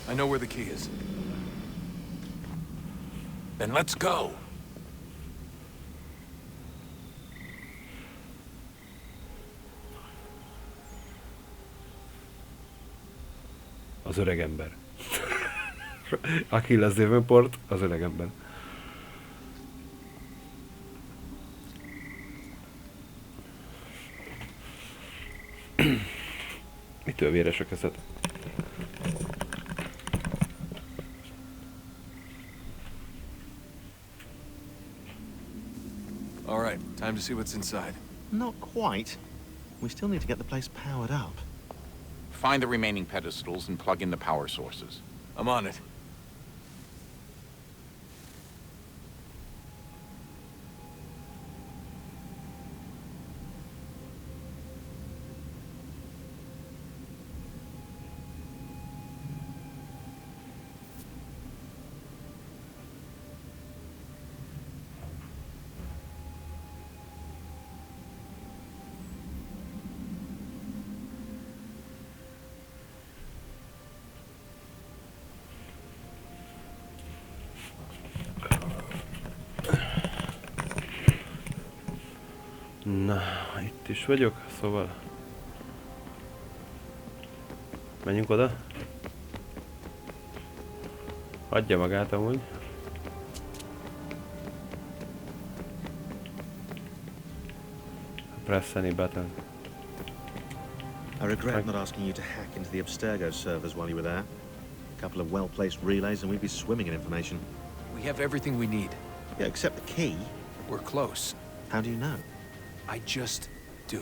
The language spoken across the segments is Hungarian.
I know where the key is. Then let's go. Az öreg ember. Achilles Davenport, az öreg ember. Mitől véres a kezed? All right, time to see what's inside. Not quite. We still need to get the place powered up. Find the remaining pedestals and plug in the power sources. I'm on it. Na, itt is vagyok, szóval... Menjünk oda. Adja magát amúgy. Press any button. I regret not asking you to hack into the Abstergo servers while you were there. A couple of well-placed relays and we'd be swimming in information. We have everything we need. Yeah, except the key. We're close. How do you know? I just do.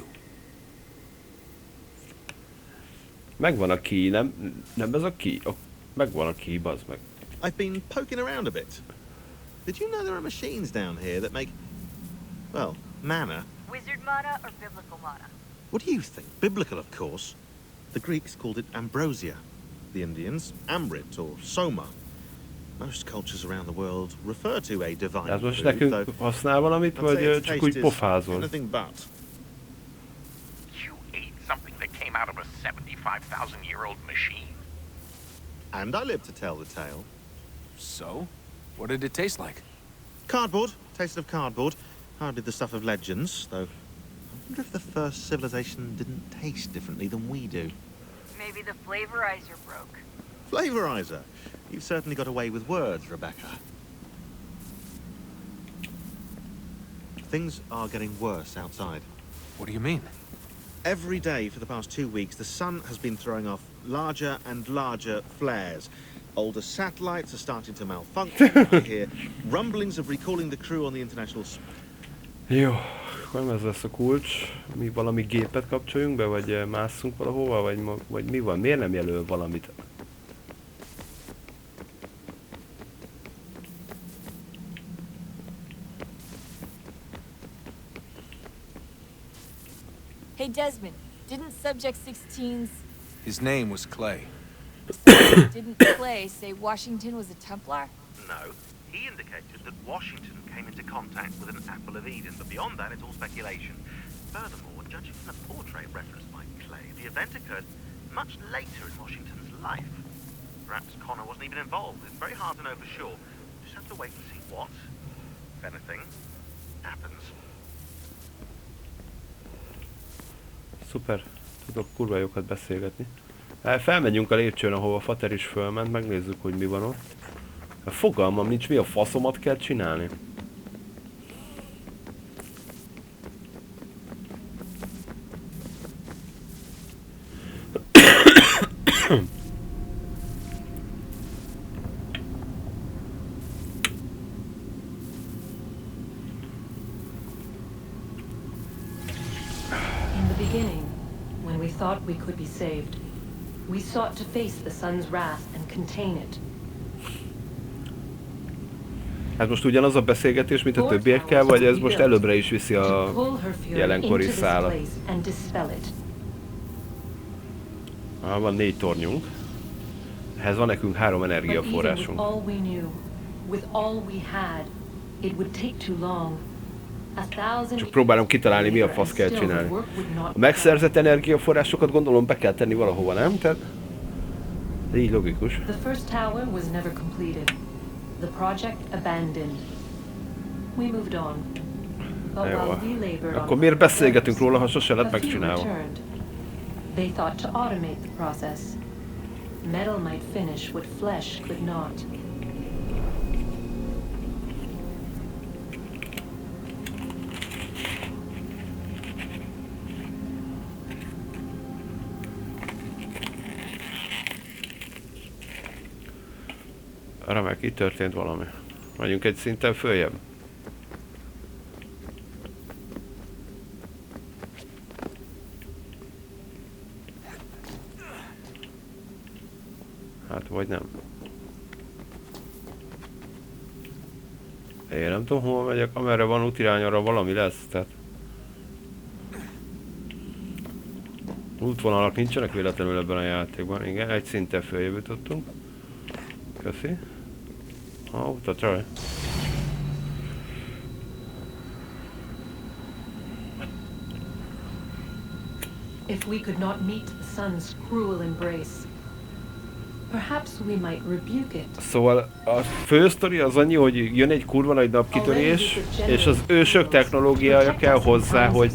Megvan a key, nem ez a key? Megvan a key, bazd meg. I've been poking around a bit. Did you know there are machines down here that make, well, mana? Wizard mana or biblical mana? What do you think? Biblical, of course. The Greeks called it ambrosia. The Indians, amrit or soma. Most cultures around the world refer to a divine Ez most food, nekünk használ valamit, vagy csak úgy pofázol? Anything but. You ate something that came out of a 75,000-year-old machine? And I live to tell the tale. So? What did it taste like? Cardboard. Tasted of cardboard. Hardly the stuff of legends, though. I wonder if the first civilization didn't taste differently than we do. Maybe the flavorizer broke. Flavorizer. You've certainly got away with words, Rebecca. Things are getting worse outside. What do you mean? Every day for the past 2 weeks, the sun has been throwing off larger and larger flares. Older satellites are starting to malfunction. I hear rumblings of recalling the crew on the international... Jó, nem ez lesz a kulcs. Mi valami gépet kapcsoljunk be, vagy másszunk valahova, vagy mi van? Miért nem jelöl valamit? Hey Desmond, didn't Subject 16's... His name was Clay. Didn't Clay say Washington was a Templar? No. He indicated that Washington came into contact with an Apple of Eden, but beyond that, it's all speculation. Furthermore, judging from the portrait referenced by Clay, the event occurred much later in Washington's life. Perhaps Connor wasn't even involved. It's very hard to know for sure. Just have to wait and see what, if anything, happens. Szuper, tudok kurva jókat beszélgetni. Felmegyünk a lépcsőn, ahova Fater is fölment, megnézzük, hogy mi van ott. Fogalmam nincs, mi a faszomat kell csinálni. In the beginning, when we thought we could be saved, we sought to face the sun's wrath and contain it. Ez most ugyanaz a beszélgetés, mint a többiekkel, vagy ez most előbbre is viszi a jelenkori szálat? Van 4 tornyunk. Ehhez van nekünk 3 energiaforrásunk. Csak próbálom kitalálni, mi a fasz kell csinálni. A megszerzett energiaforrásokat gondolom be kell tenni valahova, nem? Tehát... Így logikus. The first tower was never completed. The project abandoned. We moved on. But Jó. while we labored Akkor on miért beszélgetünk others, róla, ha sose lett a few megcsinálva? returned. They thought to automate the process. Metal might finish what flesh could not. Remek, itt történt valami. Megyünk egy szinten följebb. Hát vagy nem. Én nem tudom hova megyek, amerre van útirány, arra valami lesz, tehát... Útvonalak nincsenek véletlenül ebben a játékban, igen, egy szinten följebb jutottunk. Köszi. Utat rá. If we could not meet the sun's cruel embrace, perhaps we might rebuke it. Szóval a fő sztori az annyi, hogy jön egy kurva nagy napkitörés, és az ősök technológiája kell hozzá, hogy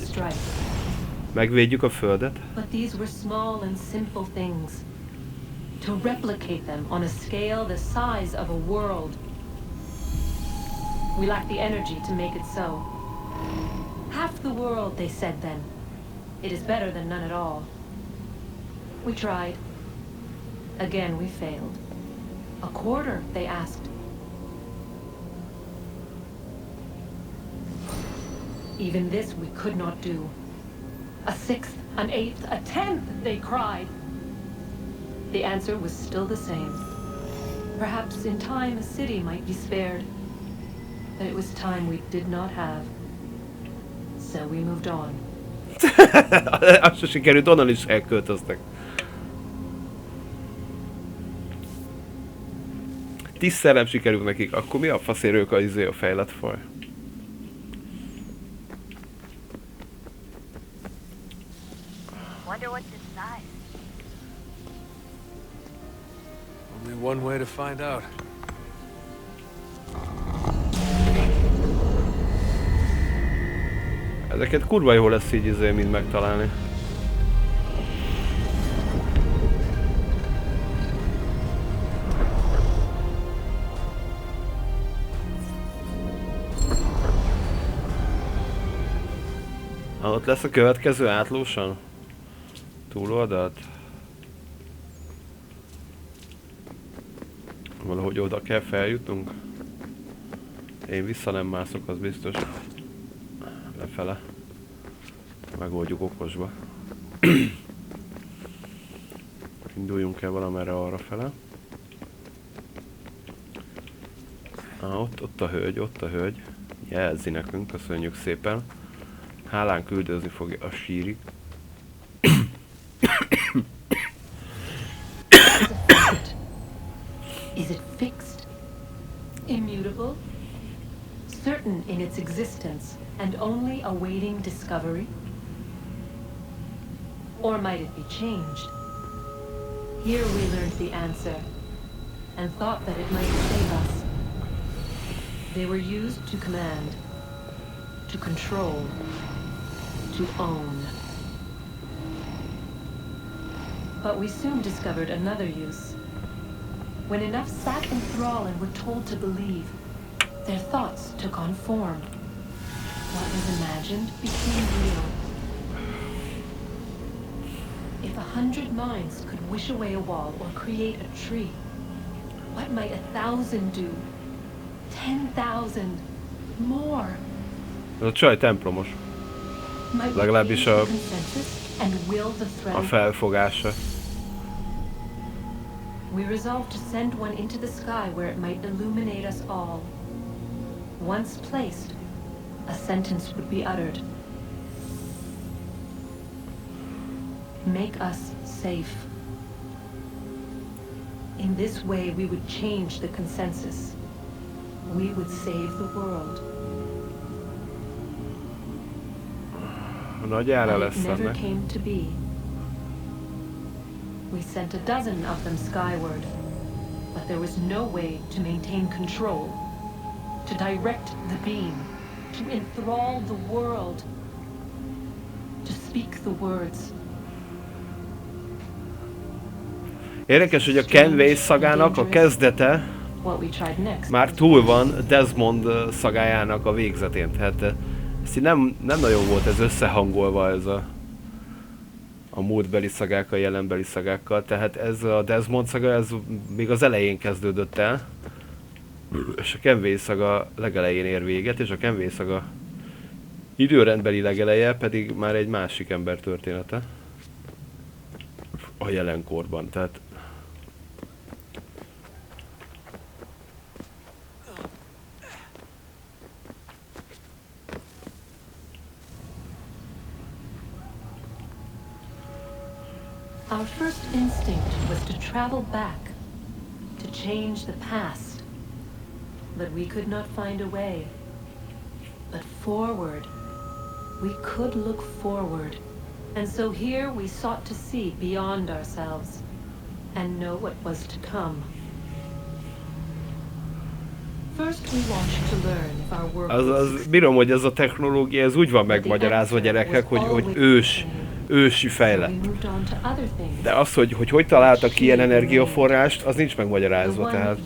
megvédjük a Földet. But these were small and simple things. To replicate them on a scale the size of a world. We lack the energy to make it so. Half the world, they said then. It is better than none at all. We tried. Again we failed. A quarter, they asked. Even this we could not do. A sixth, an eighth, a tenth, they cried. The answer was still the same. Perhaps in time a city might be spared. But it was time we did not have. So we moved on. Azt se sikerült, onnan is elköltöztek. 10-szer nem sikerült nekik, akkor mi a faszért ők a fejlett faj? Wonder what's inside. Only one way to find out. Ezeket kurva jó lesz így mind megtalálni. Ott lesz a következő átlósan? Túloldalt? Valahogy oda kell feljutnunk? Én vissza nem mászok, az biztos. Lefele. Megoldjuk okosba. Induljunk el valamerre arra fele. Ott a hölgy. Jelzi nekünk, köszönjük szépen. Hálán küldözni fogja a sírig. Is it fixed? Immutable? Certain in its existence and only awaiting discovery? Or might it be changed? Here we learned the answer and thought that it might save us. They were used to command, to control, to own. But we soon discovered another use. When enough sat in thrall and were told to believe, their thoughts took on form. What was imagined became real. If 100 minds could wish away a wall or create a tree, what might 1,000 do? 10,000? More? Ez a csaj templomos. Might we Legalábbis change the consensus and will the a thread? felfogása. We resolved to send one into the sky where it might illuminate us all. Once placed, a sentence would be uttered. Make us safe. In this way, we would change the consensus. We would save the world. Nagy ára But lesz it never ennek. came to be. We sent a dozen of them skyward, but there was no way to maintain control, to direct the beam, to enthrall the world, to speak the words. Érdekes, hogy a Kenway szagának a kezdete What we tried next már túl van Desmond szagájának a végzetén. Tehát ezt így nem nagyon volt ez összehangolva, ez a múltbeli szagák a jelenbeli szagákkal. Tehát ez a Desmond szaga, ez még az elején kezdődött el. És a Kenway szaga legelején ér véget, és a Kenway szaga időrendbeli legeleje pedig már egy másik ember története. A jelenkorban, tehát... Our first instinct was to travel back, to change the past. But we could not find a way. But forward, we could look forward. And so here we sought to see beyond ourselves and know what was to come. First we watched to learn if our work Az bírom, hogy ez a technológia, ez úgy van megmagyarázva, gyerekek, hogy ősi fejlett. De az, hogy találtak ki ilyen energiaforrást, az nincs megmagyarázva, tehát...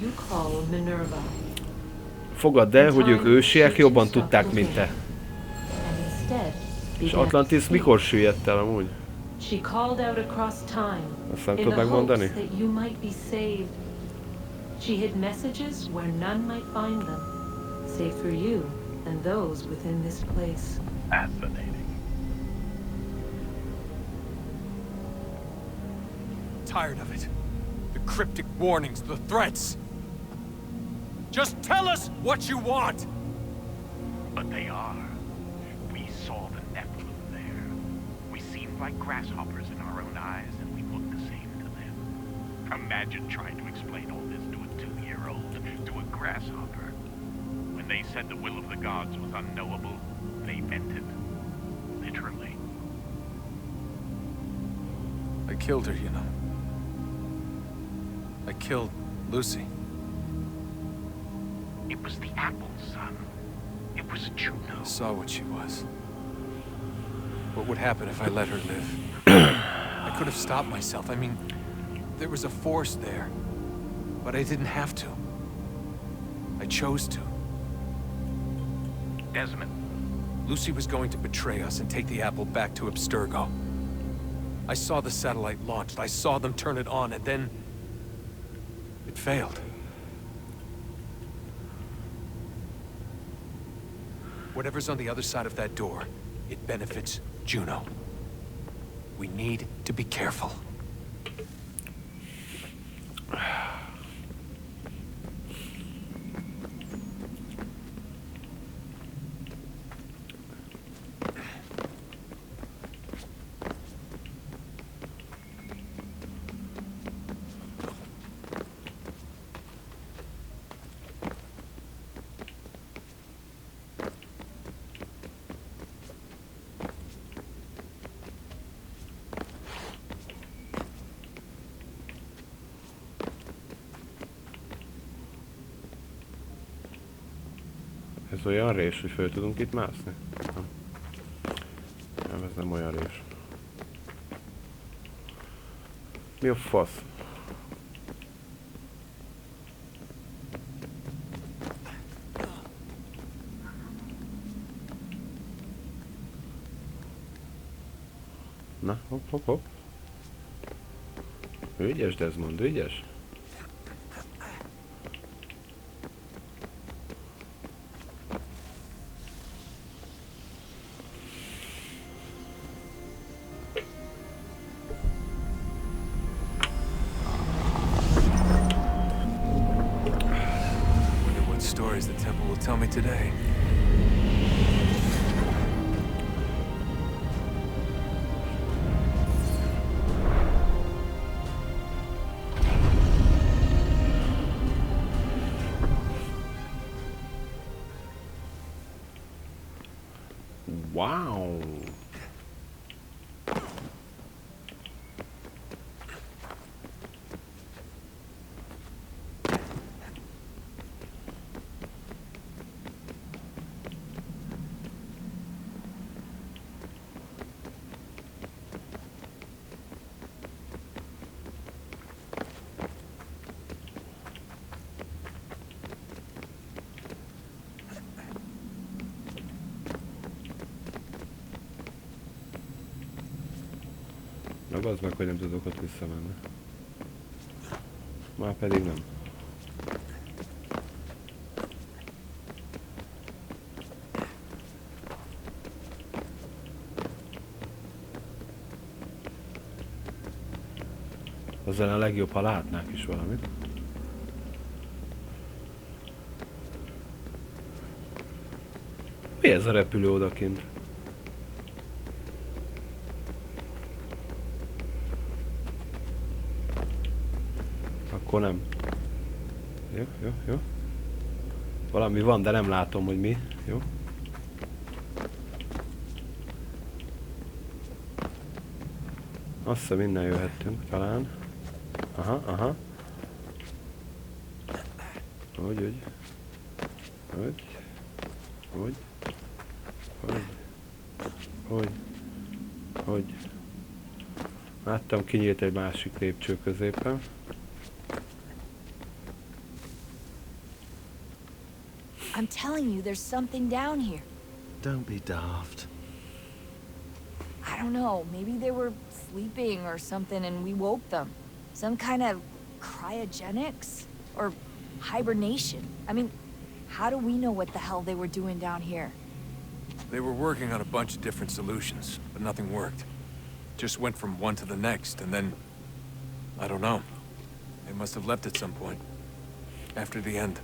Fogadd el, hogy ők ősiek jobban tudták, mint te. És Atlantis mikor süllyedt el amúgy? Azt nem tud megmondani? She hid messages where none might find them, save for you and those within this place. Fascinating. Tired of it. The cryptic warnings, the threats. Just tell us what you want! But they are. We saw the Nephilim there. We seemed like grasshoppers in our own eyes, and we looked the same to them. Imagine trying to explain all this to a 2-year-old, to a grasshopper. When they said the will of the gods was unknowable, they meant it. Literally. I killed her, you know. I killed Lucy. It was the apple, son. It was Juno. I saw what she was. What would happen if I let her live? I could have stopped myself. I mean, there was a force there. But I didn't have to. I chose to. Desmond. Lucy was going to betray us and take the apple back to Abstergo. I saw the satellite launched. I saw them turn it on, and then... it failed. Whatever's on the other side of that door, it benefits Juno. We need to be careful. Ez olyan rés, hogy fel tudunk itt mászni? Nem. Nem, ez nem olyan rés. Mi a fasz? Na, hopp, hopp, hopp. Ügyes, Desmond, ügyes. Stories the temple will tell me today. Wow. az meg, hogy nem tudok ott visszamenni. Már pedig nem. Aztán a legjobb, ha látnák is valamit. Mi ez a repülő odakint? Akkor nem. Jó, jó, jó. Valami van, de nem látom, hogy mi. Jó. Azt hiszem innen jöhettünk, talán. Aha, aha. Hogy. Láttam, kinyílt egy másik lépcső középen. I'm telling you, there's something down here. Don't be daft. I don't know, maybe they were sleeping or something and we woke them. Some kind of cryogenics? Or hibernation? I mean, how do we know what the hell they were doing down here? They were working on a bunch of different solutions, but nothing worked. Just went from one to the next, and then... I don't know. They must have left at some point. After the end.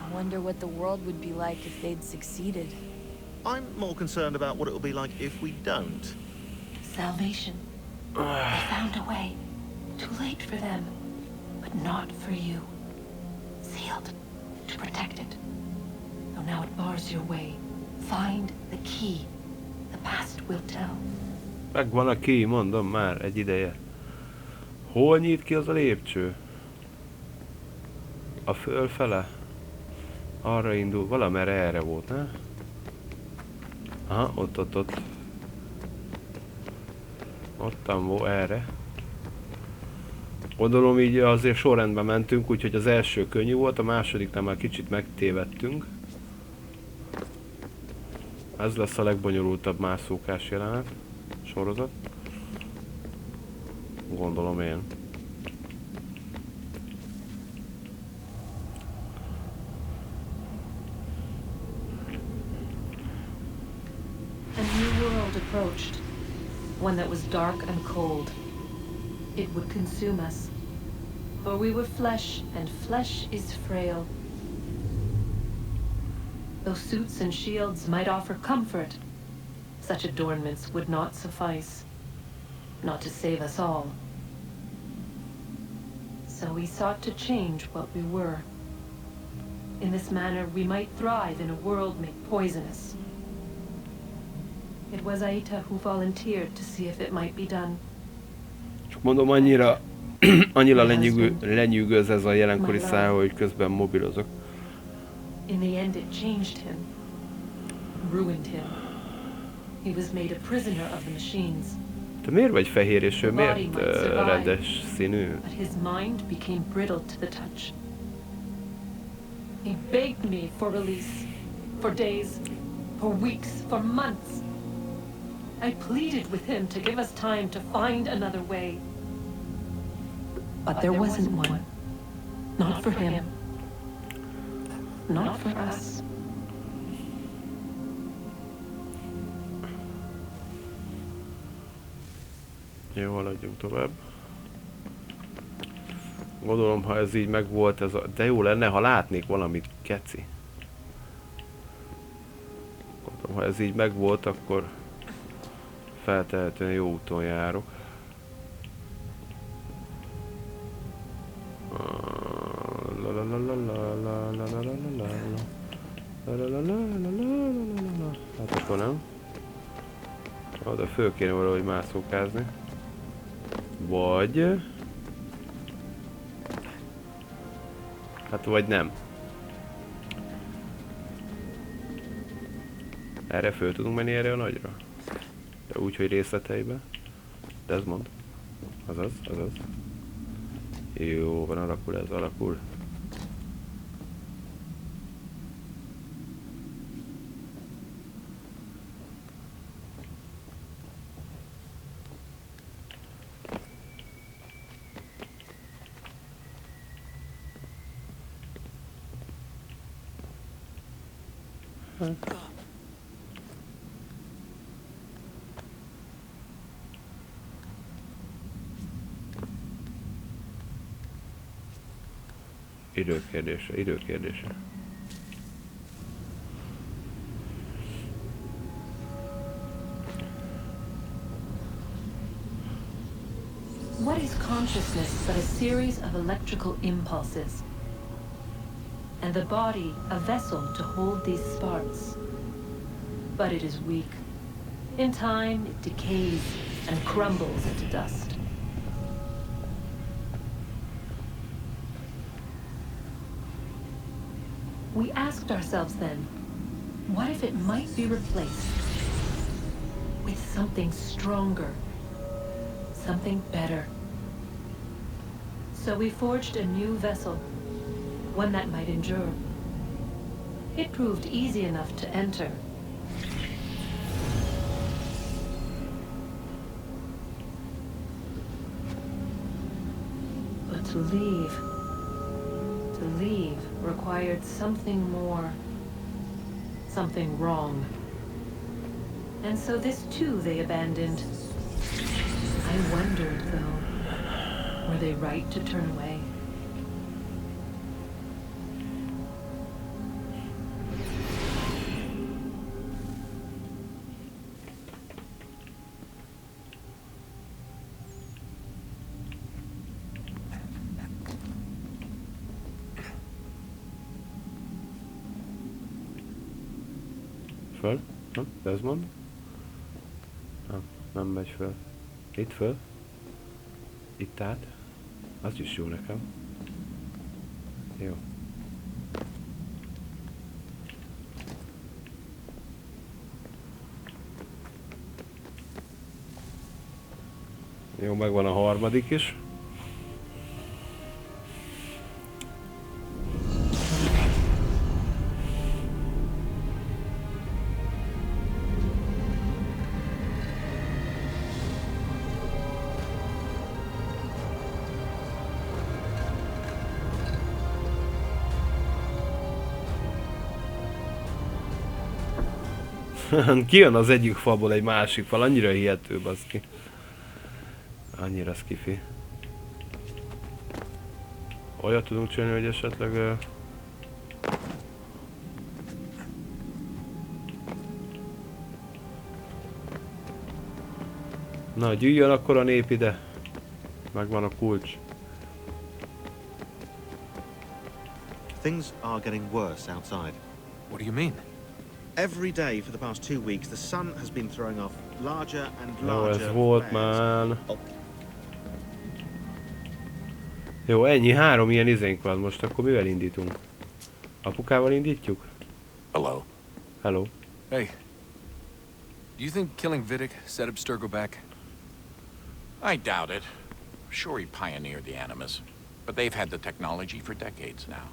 I wonder what the world would be like if they'd succeeded. I'm more concerned about what it'll be like if we don't. Salvation. They found a way. Too late for them, but not for you. Sealed to protect it. Though now it bars your way. Find the key. The past will tell. Megvan a key, mondom már, egy ideje. Hol nyit ki az a lépcső? A fölfele? Arra indul, valamerre erre volt, ne? Aha, ott. Ottan volt erre. Gondolom így azért sorrendben mentünk, úgyhogy az első könnyű volt, a másodiknál már kicsit megtévedtünk. Ez lesz a legbonyolultabb mászókás jelenet, sorozat. Gondolom én. A new world approached. One that was dark and cold. It would consume us. For we were flesh, and flesh is frail. Though suits and shields might offer comfort, such adornments would not suffice. Not to save us all. So we sought to change what we were. In this manner we might thrive in a world made poisonous. It was Aita who volunteered to see if it might be done. Csak mondom, annyira lenyűgöz ez a jelenkori száj, hogy közben mobilozok. In the end it changed him. Ruined him. He was made a prisoner of the machines. Te miért vagy fehér és ő miért rendes színű? But his mind became brittle to the touch. He begged me for release. For days. For weeks. For months. I pleaded with him to give us time to find another way. But there wasn't one. Not for him. Not for us. Jó, haladjunk tovább. Gondolom, ha ez így megvolt, ez a... De jó lenne, ha látnék valamit, keci. Gondolom, ha ez így megvolt, akkor feltehetően jó úton járok. Hát akkor nem. De föl kéne valahogy mászókázni. Vagy... Hát vagy nem. Erre föl tudunk menni erre a nagyra? De úgy, hogy részleteibe. De ez mond. Azaz. Jó, van, alakul ez, alakul. Időkérdése, időkérdése. What is consciousness but a series of electrical impulses? And the body a vessel to hold these sparks. But it is weak. In time, it decays and crumbles into dust. We asked ourselves then, what if it might be replaced with something stronger, something better? So we forged a new vessel, one that might endure. It proved easy enough to enter. But to leave required something more, something wrong. And so this too they abandoned. I wondered, though, were they right to turn away? Föl? Nem? Desmond? Nem megy föl. Itt föl? Itt át? Az is jó nekem. Jó. Jó, megvan a harmadik is. Kijön az egyik falból egy másik fal, annyira hihető, baszki. Annyira skifi. Olyat tudunk csinálni, hogy esetleg... Na, gyűjjön akkor a nép ide. Megvan a kulcs. Things are getting worse outside. What do you mean? Every day for the past 2 weeks, the sun has been throwing off larger and Jó, larger ez volt flares. már. Jó, ennyi, 3 ilyen izénk van most, akkor mivel indítunk? Apukával indítjuk? Hello. Hello. Hey. Do you think killing Vidic set up Sturgo back? I doubt it. Sure, he pioneered the Animus, but they've had the technology for decades now.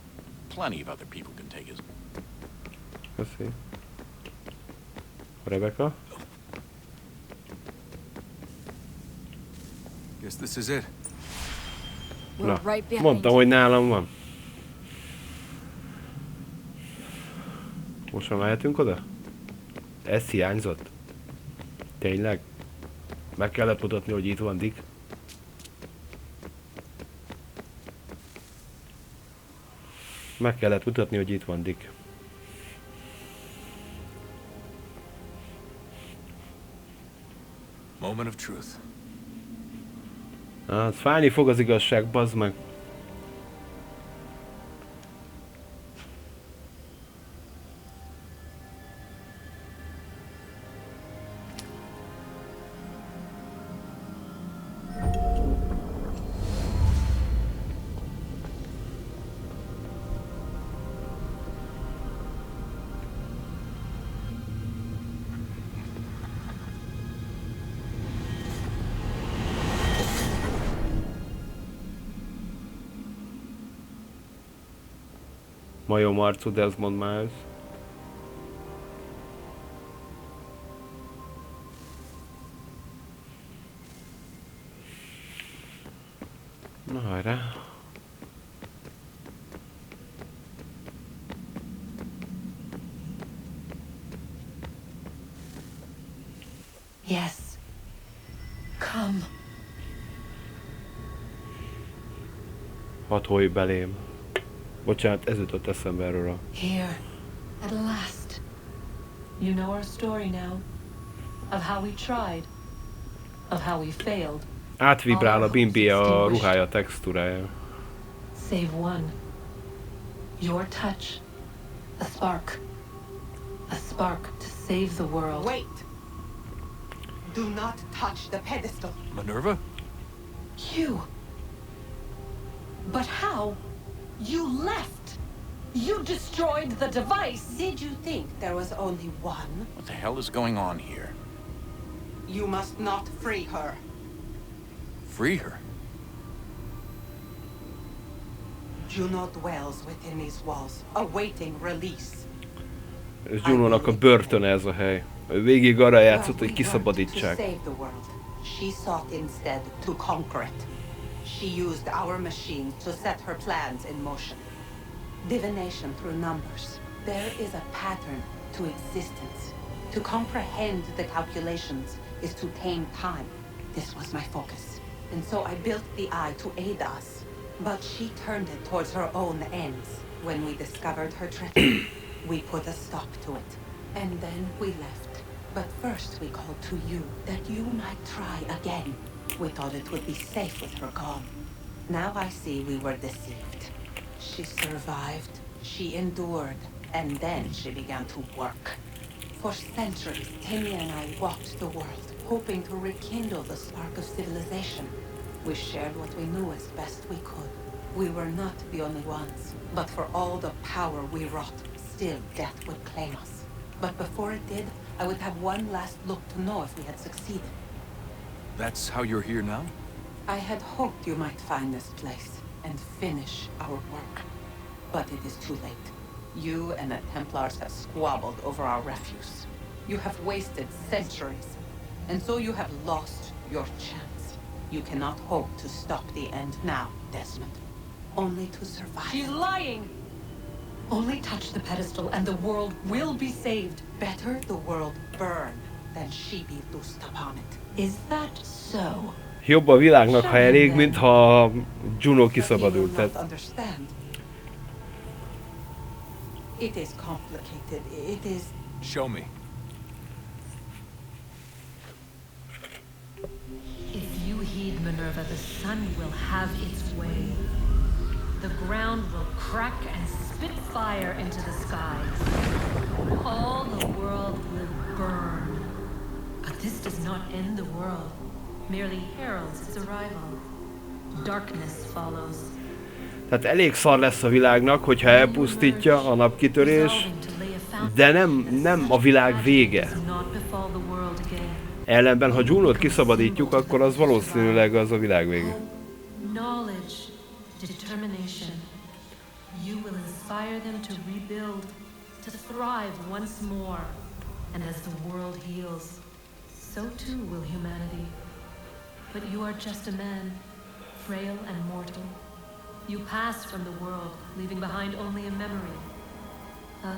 Plenty of other people can take his... Köszi. Rebecca? Guess this is it. We're Na, right behind mondtam, you. hogy nálam van. Most már mehetünk oda? Ez hiányzott? Tényleg? Meg kellett mutatni, hogy itt van Dick. Meg kellett mutatni, hogy itt van Dick. Moment of truth. Hát fájni fog az igazság, bazd meg. Majom arcú Desmond Miles. Na hajrá. Yes. Come. Hadd hólj belém. Bocsánat, ez jutott eszembe erről a... Here, at last. You know our story now. Of how we tried. Of how we failed. Átvibrál a bimbi a ruhája textúrája. Save one. Your touch. A spark. A spark to save the world. Wait! Do not touch the pedestal. Minerva? You. But how? You left. You destroyed the device. Did you think there was only one? What the hell is going on here? You must not free her. Free her? Juno dwells within these walls, awaiting release. Ez Juno-nak a börtöne ez a hely. Ő végig arra játszott, hogy kiszabadítsák. She sought instead to conquer it. She used our machine to set her plans in motion. Divination through numbers. There is a pattern to existence. To comprehend the calculations is to tame time. This was my focus. And so I built the eye to aid us. But she turned it towards her own ends. When we discovered her treachery, we put a stop to it. And then we left. But first we called to you, that you might try again. We thought it would be safe with her gone. Now I see we were deceived. She survived, she endured, and then she began to work. For centuries, Timmy and I walked the world, hoping to rekindle the spark of civilization. We shared what we knew as best we could. We were not the only ones, but for all the power we wrought, still death would claim us. But before it did, I would have one last look to know if we had succeeded. That's how you're here now? I had hoped you might find this place and finish our work. But it is too late. You and the Templars have squabbled over our refuse. You have wasted centuries, and so you have lost your chance. You cannot hope to stop the end now, Desmond. Only to survive. She's lying! Only touch the pedestal and the world will be saved. Better the world burn than she be loosed upon it. Is that so? Jobb a világnak, ha elég, mint ha Juno kiszabadult. Tehát... It is complicated. It is... Show me. If you heed Minerva, the sun will have its way. The ground will crack and spit fire into the skies. All the world will burn. But this does not end the world, merely heralds its arrival. Darkness follows. Tehát elég szar lesz a világnak, hogyha elpusztítja a napkitörés, de nem a világ vége. Ellenben, ha Junot kiszabadítjuk, akkor az valószínűleg az a világ vége. Determination. You will inspire them to rebuild, to thrive once more. And as the world heals, so too will humanity. But you are just a man, frail and mortal. You pass from the world, leaving behind only a memory. A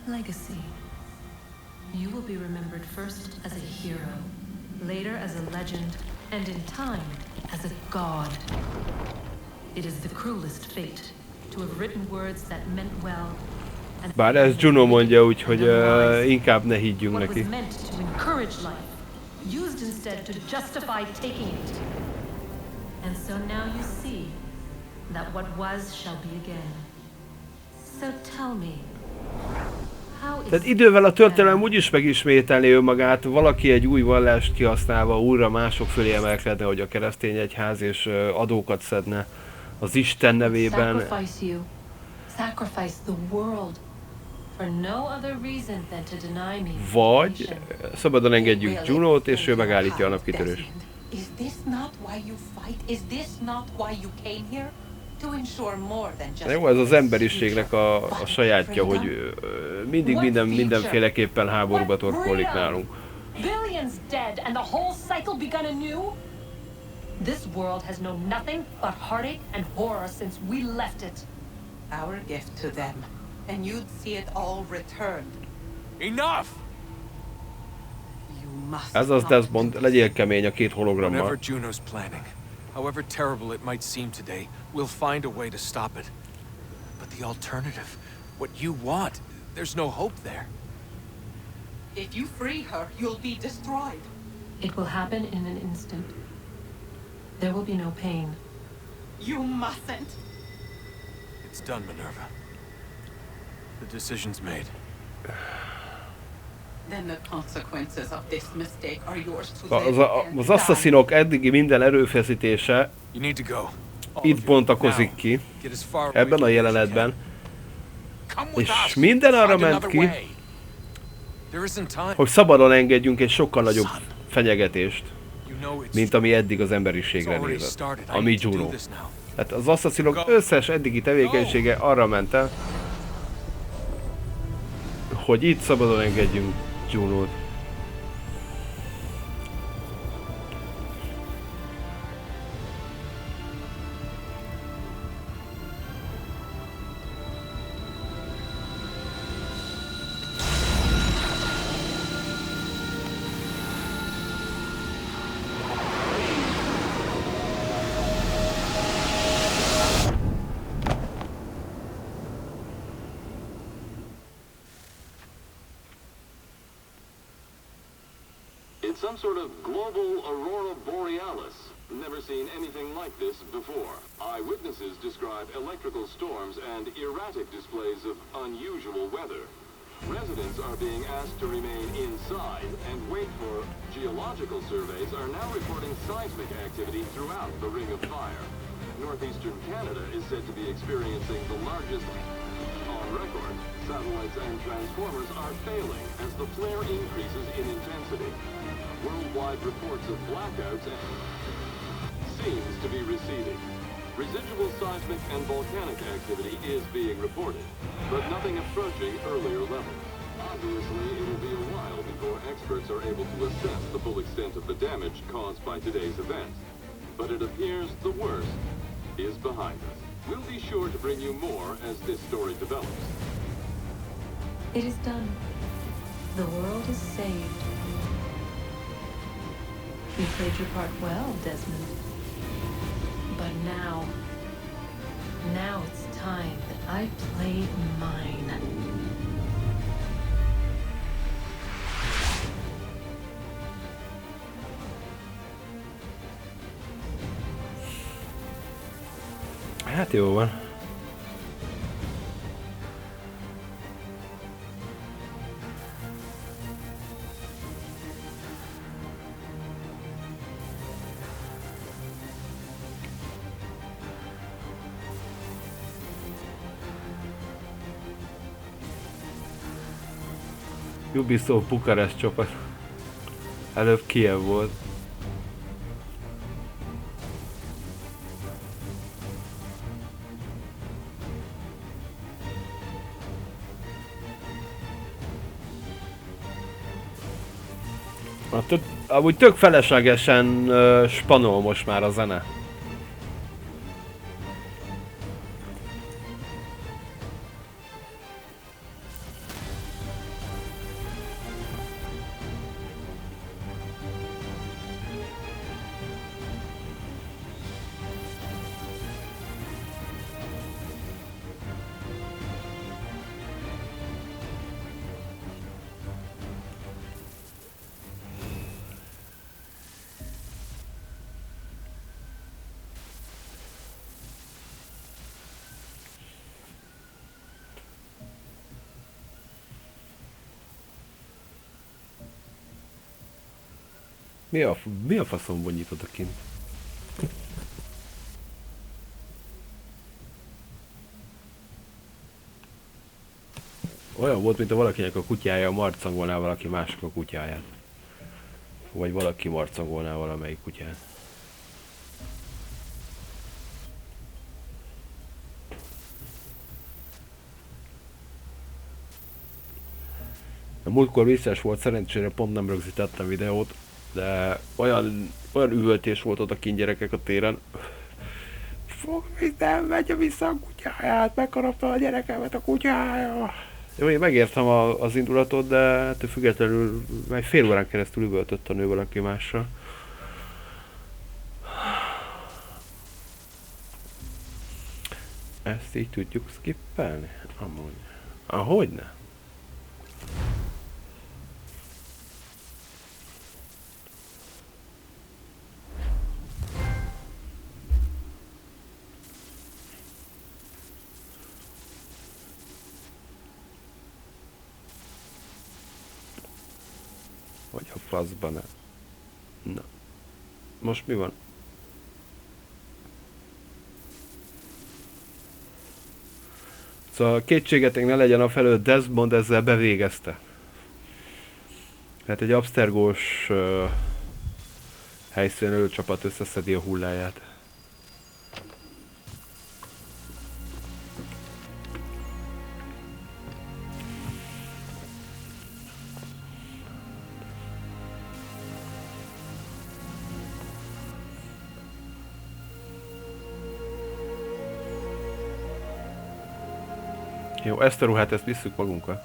legacy. You will be remembered first as a hero, later as a legend, and in time, as a god. It is the cruelest fate to have written words that meant well. Bár ez Juno mondja, úgyhogy inkább ne higgyünk neki. Used instead to justify taking it. And so now you see that what was shall be again. So tell me, how is... Tehát idővel a történelem úgyis megismételné önmagát, valaki egy új vallást kihasználva újra mások fölé emelkedne, hogy a keresztény egyház, és adókat szedne az Isten nevében. Vagy szabadon engedjük Junot, és ő megállítja a napkitörést. De jó, ez az emberiségnek a sajátja, hogy mindig mindenféleképpen háborúba torkollik nálunk. This world has known nothing but heartache and horror since we left it. Our gift to them, and you'd see it all returned. Enough! You must Ez az not Desmond, do legyél kemény a két hologrammal. Whatever Juno's planning, however terrible it might seem today, we'll find a way to stop it. But the alternative, what you want, there's no hope there. If you free her, you'll be destroyed. It will happen in an instant. There will be no pain. You mustn't. It's done, Minerva. The decision's made. Then the consequences of this mistake are yours to live and Az die. asszaszinok eddigi minden erőfeszítése You need to go. itt bontakozik ki, Get as far ebben a away as you jelenetben, Come with és us. minden arra Find ment another ki, way. can. There isn't time. hogy szabadon engedjünk egy sokkal nagyobb fenyegetést, You know it's mint ami eddig az it's emberiségre already nézett, started. I ami need to do Juno. this now. Tehát az asszaszinok összes eddigi tevékenysége arra ment el, hogy itt szabadon engedjünk Junót. It's some sort of global aurora borealis. Never seen anything like this before. Eyewitnesses describe electrical storms and erratic displays of unusual weather. Residents are being asked to remain inside and wait for geological surveys are now reporting seismic activity throughout the Ring of Fire. Northeastern Canada is said to be experiencing the largest on record. Satellites and transformers are failing as the flare increases in intensity. Worldwide reports of blackouts seems to be receding. Residual seismic and volcanic activity is being reported, but nothing approaching earlier levels. Obviously, it will be a while before experts are able to assess the full extent of the damage caused by today's events. But it appears the worst is behind us. We'll be sure to bring you more as this story develops. It is done. The world is saved. You played your part well, Desmond. But now it's time that I play mine. Hát jó van. Ubisoft Bukarest csapat. Előbb Kiev volt. Amúgy tök feleslegesen spanol most már a zene. Mi a faszomból nyitod a kint? Olyan volt, mint a valakinek a kutyája marcangolná valaki másnak a kutyáját. Vagy valaki marcangolná valamelyik kutyát. A múltkor visszás volt, szerencsére pont nem rögzítettem videót, de olyan üvöltés volt ott a kint gyerekek a téren. Fog minden, vegye vissza a kutyáját, megharapta a gyerekemet a kutyája. Jó, én megértem az indulatot, de ettől függetlenül egy fél órán keresztül üvöltött a nő valaki másra. Ezt így tudjuk skippelni? Amúgy. Ahogyne? Vagy a faszban ne. Na. Most mi van? Szóval kétségetek ne legyen afelől, Desmond ezzel bevégezte. Tehát egy absztergós helyszínen ölőcsapat összeszedi a hulláját. Jó, ezt a ruhát, ezt visszük magunkkal.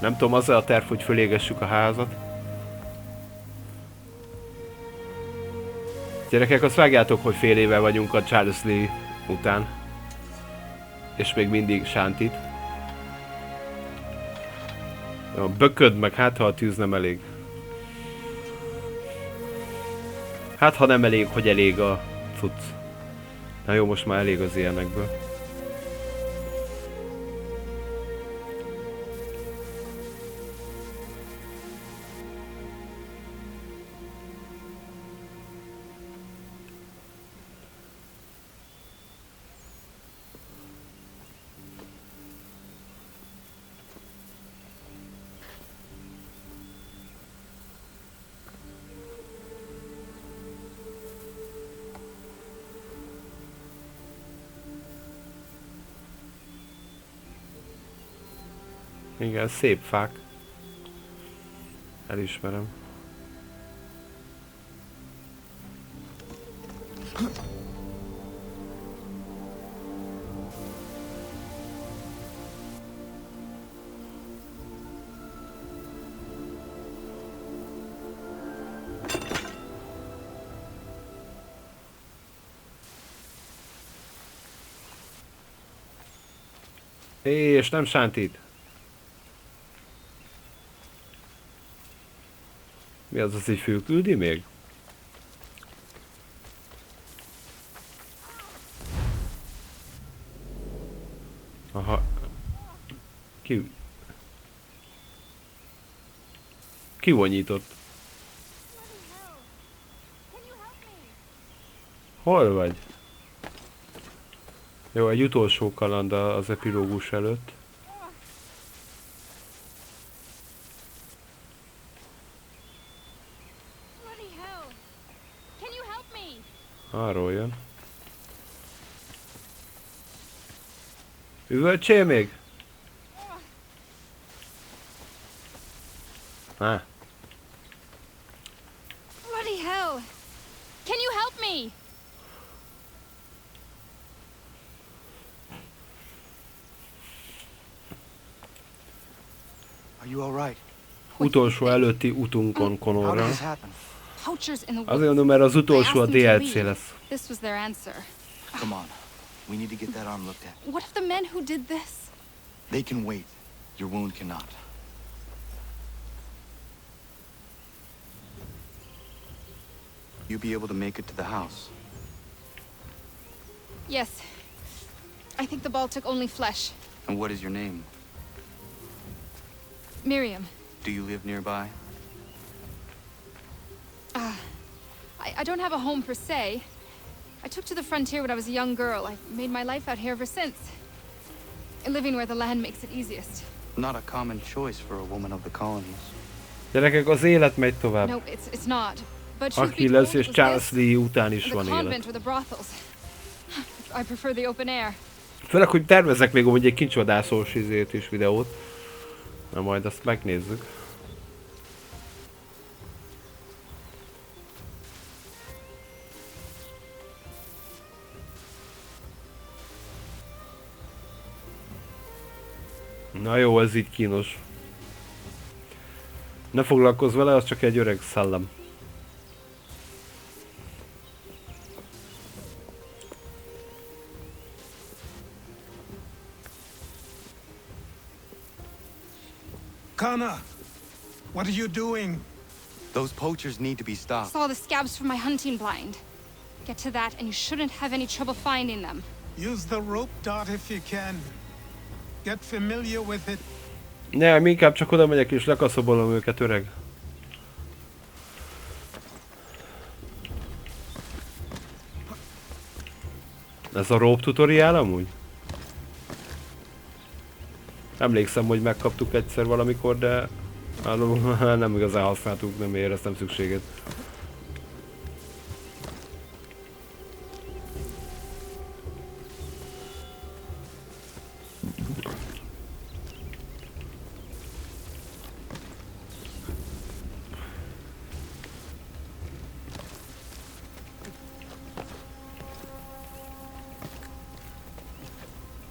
Nem tudom, az a terv, hogy fölégessük a házat. Gyerekek, azt vágjátok, hogy fél éve vagyunk a Charles Lee után. És még mindig sántit. Jó, bököd meg, hát ha a tűz nem elég. Hát ha nem elég, hogy elég a cucc. Na jó, most már elég az ilyenekből. Igen, szép fák. Elismerem. És nem sántít. Mi az, az így fölküldi még? Aha. Kivonyított. Hol vagy? Jó, egy utolsó kaland az epilógus előtt. Arról jön. Üvöltsél még? Bloody hell! Can you help me? Are you all right? Utolsó előtti utunkon Connorra. Poachers in the woods. Azért mondom, mert az utolsó a DLC lesz. This was their answer. Come on. We need to get that arm looked at. What if the men who did this? They can wait. Your wound cannot. You be able to make it to the house? Yes. I think the ball took only flesh. And what is your name? Miriam. Do you live nearby? I don't have a home per se. I took to the frontier when I was a young girl. I've made my life out here ever since. Living where the land makes it easiest. Not a common choice for a woman of the colonies. Gyerekek, az élet megy tovább. No, it's not. But Achilles és Charles Lee után is van élet. I prefer the open air. Főleg, hogy tervezek még egy kincsvadászós izét is videót. Na majd azt megnézzük. Na jó, ez így kínos. Ne foglalkozz vele, az csak egy öreg szellem. Kana, what are you doing? Those poachers need to be stopped. Saw the scabs from my hunting blind. Get to that and you shouldn't have any trouble finding them. Use the rope dart if you can. Get familiar with it. Nem, inkább csak oda megyek és lekaszabolom őket, öreg. Ez a rope tutorial amúgy? Emlékszem, hogy megkaptuk egyszer valamikor, de nem igazán használtuk, nem éreztem szükséget.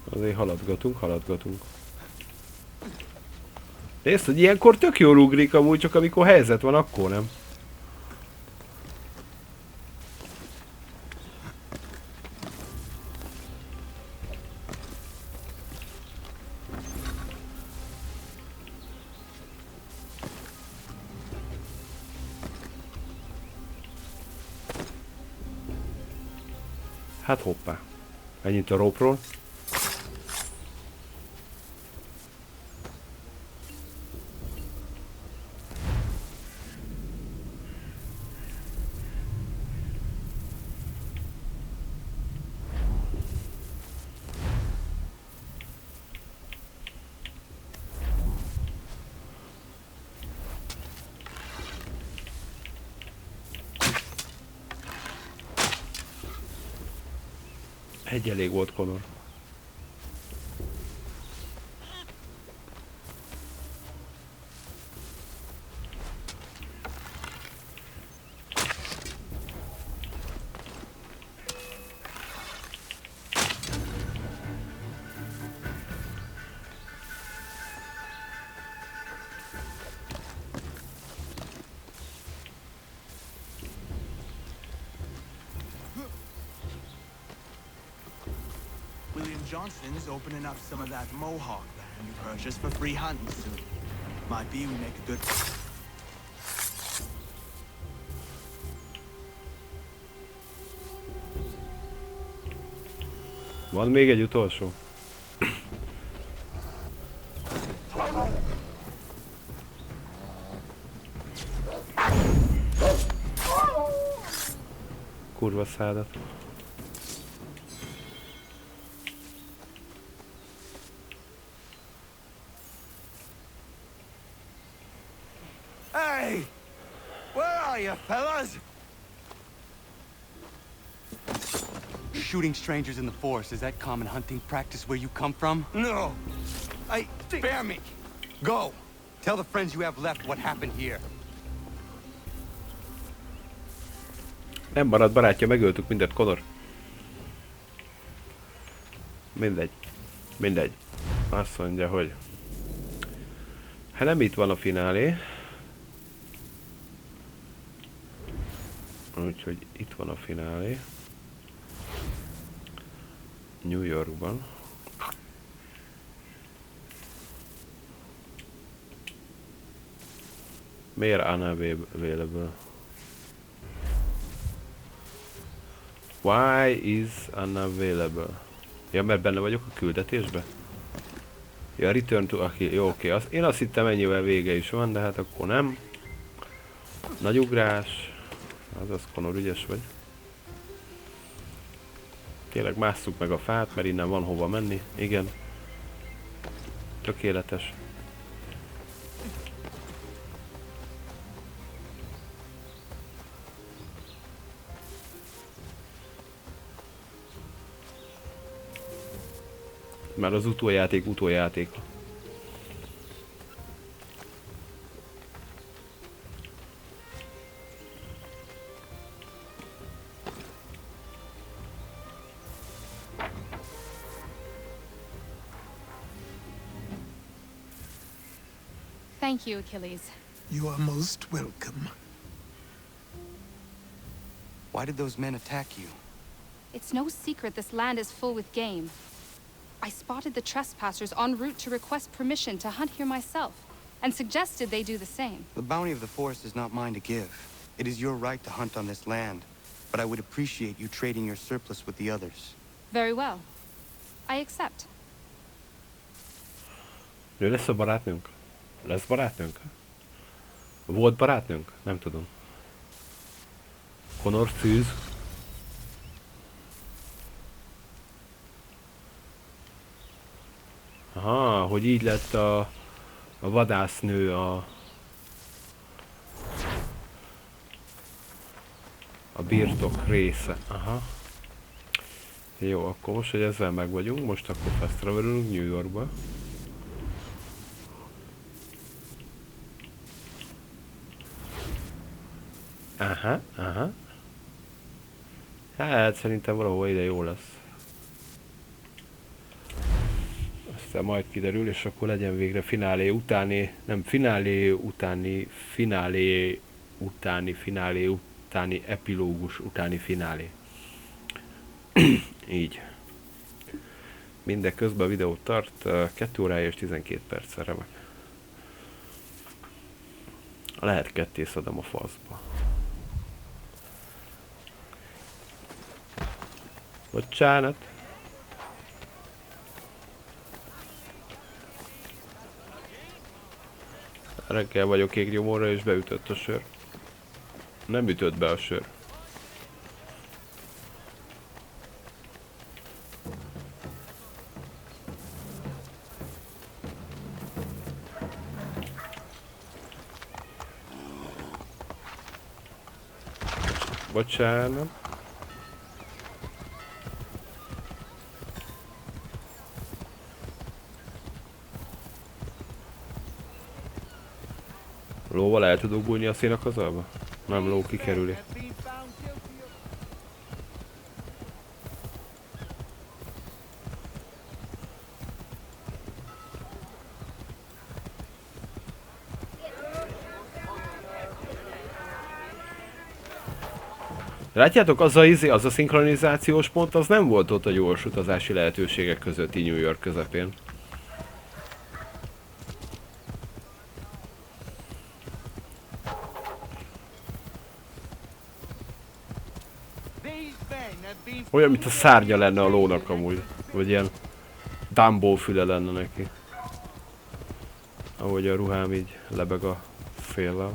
Azért haladgatunk. Nézd, hogy ilyenkor tök jól ugrik amúgy, csak amikor helyzet van, akkor nem. Hát hoppá. Ennyit a rope-ról. Egy elég volt, Connor. Johnson's opening up some of that Mohawk land you purchased for free hunting soon. Might be we make a good... Van még egy utolsó. Kurva szádat. Hey! Where are you, fellas? Shooting strangers in the forest, is that common hunting practice where you come from? No. Spare me. Go! Tell the friends you have left what happened here. Nem maradt barátja, megöltük mindet, Connor. Mindegy. Azt mondja, hogy... Hát nem itt van a finálé. Úgyhogy itt van a finálé. New Yorkban. Miért unavailable? Why is unavailable? Ja, mert benne vagyok a küldetésbe? Ja, return to... Jó, oké. Én azt hittem ennyivel vége is van, de hát akkor nem. Nagy ugrás. Azaz, Connor, ügyes vagy. Tényleg másszuk meg a fát, mert innen van hova menni. Igen. Tökéletes. Már az utoljáték. Thank you, Achilles. You are most welcome. Why did those men attack you? It's no secret this land is full with game. I spotted the trespassers en route to request permission to hunt here myself, and suggested they do the same. The bounty of the forest is not mine to give. It is your right to hunt on this land, but I would appreciate you trading your surplus with the others. Very well. I accept. Ő lesz a barátnőnk? Lesz barátnőnk? Volt barátnőnk? Nem tudom. Connor szűz. Aha, hogy így lett a vadásznő a birtok része. Aha. Jó, akkor most, hogy ezzel meg vagyunk, most akkor fast travelünk New Yorkba. Aha, aha. Hát szerintem valahol ide jó lesz. Aztán majd kiderül, és akkor legyen végre finálé utáni, nem finálé utáni, finálé utáni, epilógus utáni finálé. Így. Mindeközben a videó tart 2 órája és 12 perccel, remek. Lehet ketté szedem a faszba. Bocsánat. Reggel vagyok égnyomorra és beütött a sör. Nem ütött be a sör. Bocsánat. Lóval el tudok bújni a szénakazalba? Nem, ló kikerüli. Látjátok, az a szinkronizációs pont, az nem volt ott a gyors utazási lehetőségek közötti New York közepén. Olyan, mint a szárnya lenne a lónak amúgy. Vagy ilyen Dumbo füle lenne neki. Ahogy a ruhám így lebeg a széllel.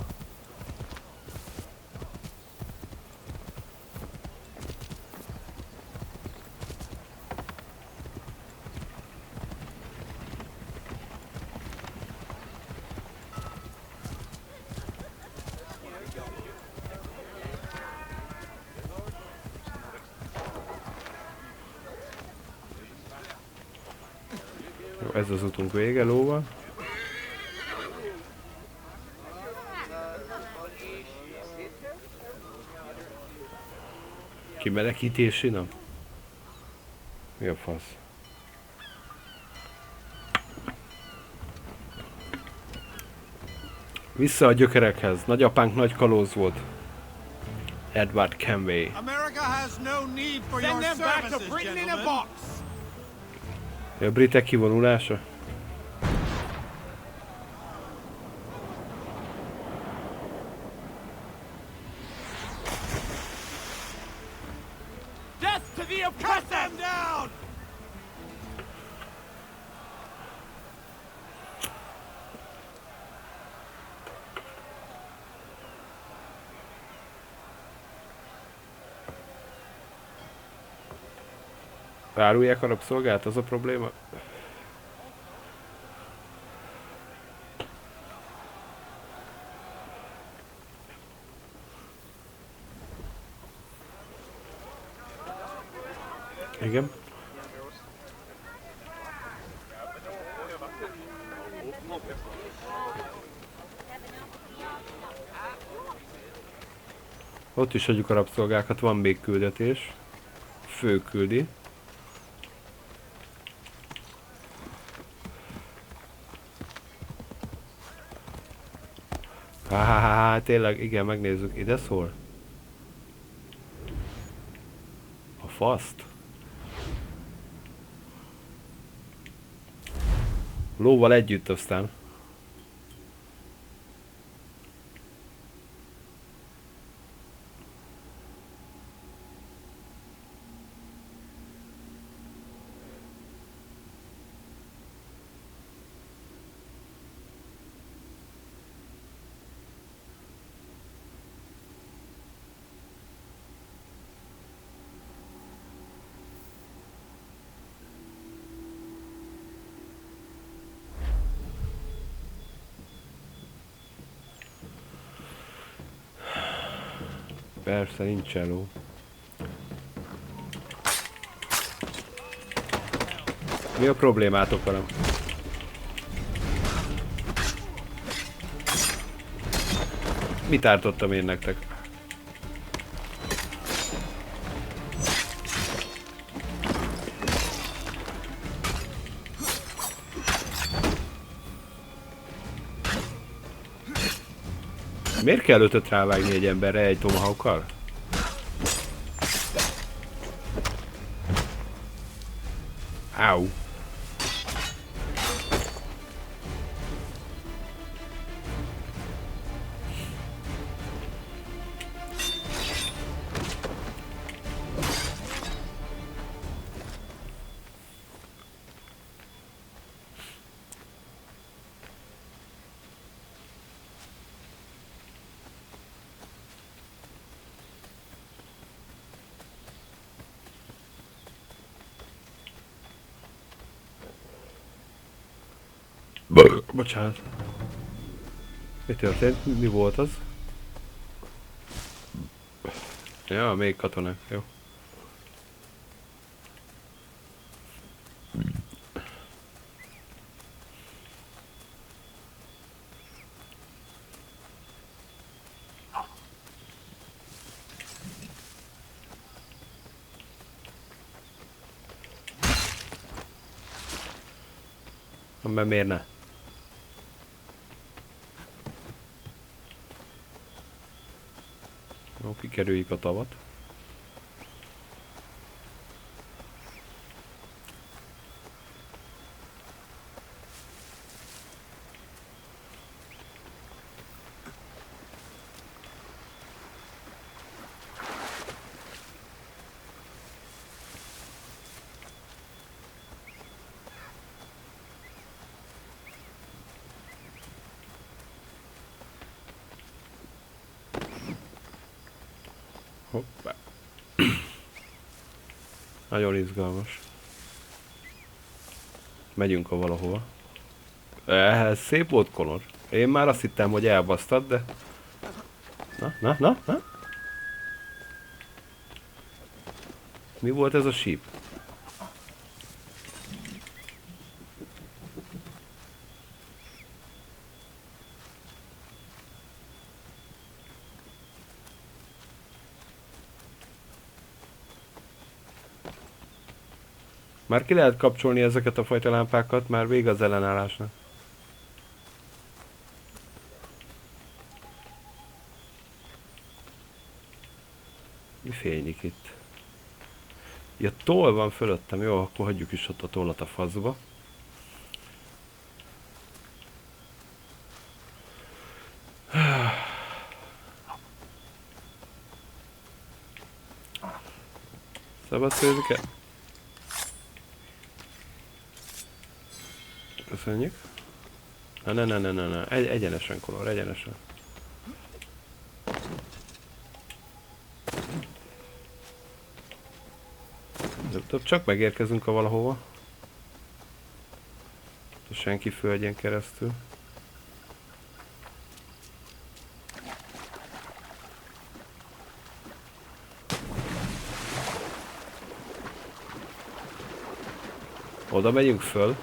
Ez az utunk vége lóval. Kimenekítési nap? Mi a fasz? Vissza a gyökerekhez. Nagyapánk nagy kalóz volt. Edward Kenway. America has no need for your services, gentlemen. A britek kivonulása? Death to the oppressed! Cut them down! Árulják a rabszolgát, az a probléma? Igen. Ott is hagyjuk a rabszolgákat, van még küldetés. Fő küldi. Tényleg, igen, megnézzük. Ide szól? A faszt? Lóval együtt aztán. Persze, nincs eló. Mi a problémátok velem? Mit ártottam én nektek? Miért kell 5-öt rávágni egy emberre egy tomahawkkal? Áú. Bocsánat. Mi történt? Mi volt az? Ja, még katonák, jó. Mert miért ne? Jó, kikerüljük a tavat. Hoppá. Nagyon izgalmas. Megyünk a valahova. Ez szép volt, Connor. Én már azt hittem, hogy elbasztad, de... Na? Mi volt ez a síp? Már ki lehet kapcsolni ezeket a fajta lámpákat, már vége az ellenállásnak. Mi fénylik itt? Ja, toll van fölöttem, jó, akkor hagyjuk is ott a tollat a faszba. Szabad szőzike? Köszönjük. Ne. Egyenesen, Connor, egyenesen. Csak megérkezünk a valahova. A senki földjén keresztül. Oda megyünk föl.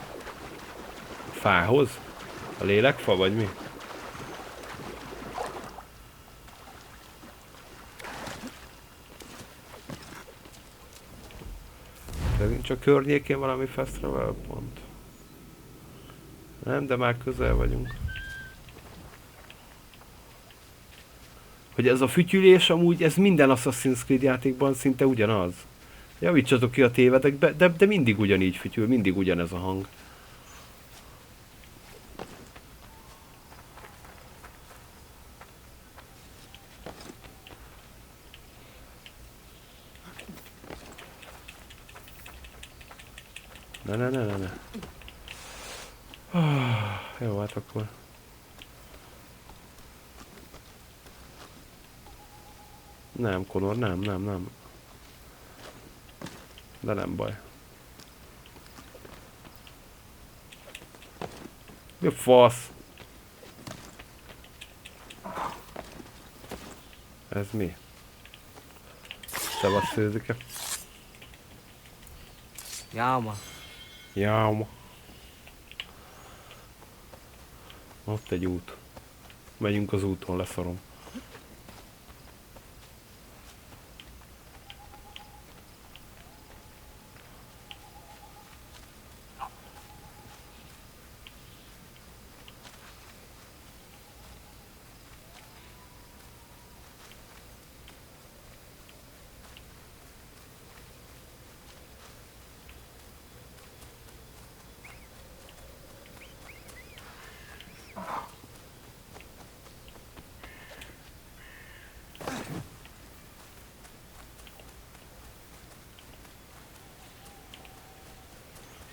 Fához? A lélekfa, vagy mi? De csak környékén valami fast travel pont. Nem, de már közel vagyunk. hogy ez a fütyülés amúgy, ez minden Assassin's Creed játékban szinte ugyanaz. Javítsatok ki a tévedekbe, de mindig ugyanígy fütyül, mindig ugyanez a hang. Ne. Jó, hát akkor... Nem, Connor, nem. De nem baj. Mi a fasz? Ez mi? Szevasz, Szőzike. Jáma. Ott egy út. Megyünk az úton, leszarom.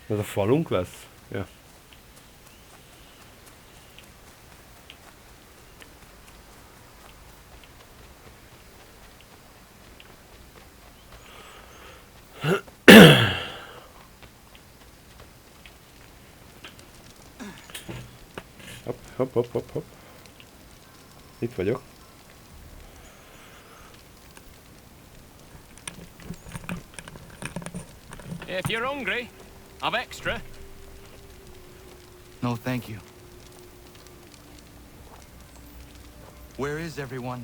Ez a falunk lesz? Ja. Hopp. Itt vagyok. If you're hungry, I've extra. No, thank you. Where is everyone?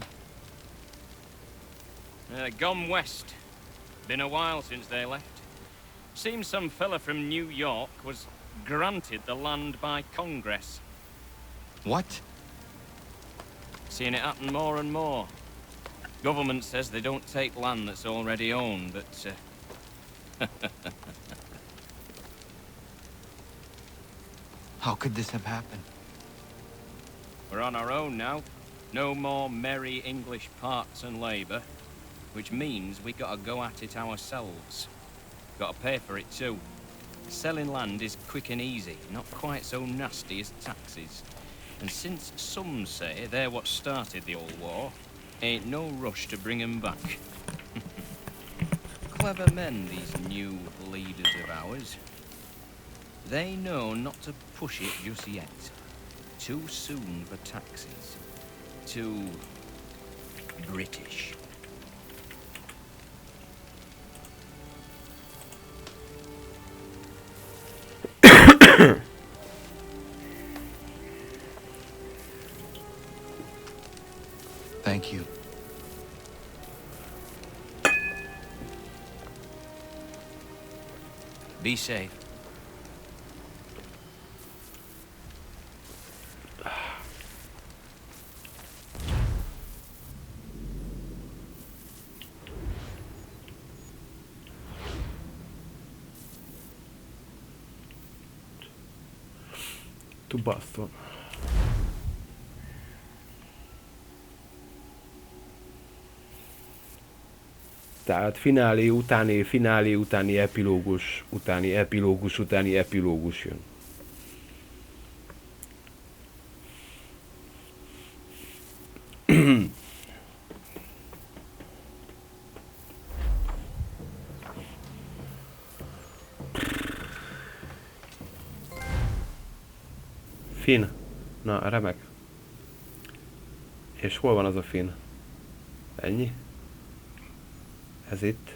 Gone west. Been a while since they left. Seems some fella from New York was granted the land by Congress. What? Seeing it happen more and more. Government says they don't take land that's already owned, but... How could this have happened? We're on our own now. No more merry English parts and labour. Which means we gotta go at it ourselves. Gotta pay for it too. Selling land is quick and easy, not quite so nasty as taxes. And since some say they're what started the old war, ain't no rush to bring 'em back. Clever men, these new leaders of ours. They know not to push it just yet. Too soon for taxes. Too British. Thank you. Be safe. To Boston. Tehát finálé utáni epilógus, utáni epilógus jön. Finn. Na, remek. És hol van az a Finn? Ennyi? Ez itt.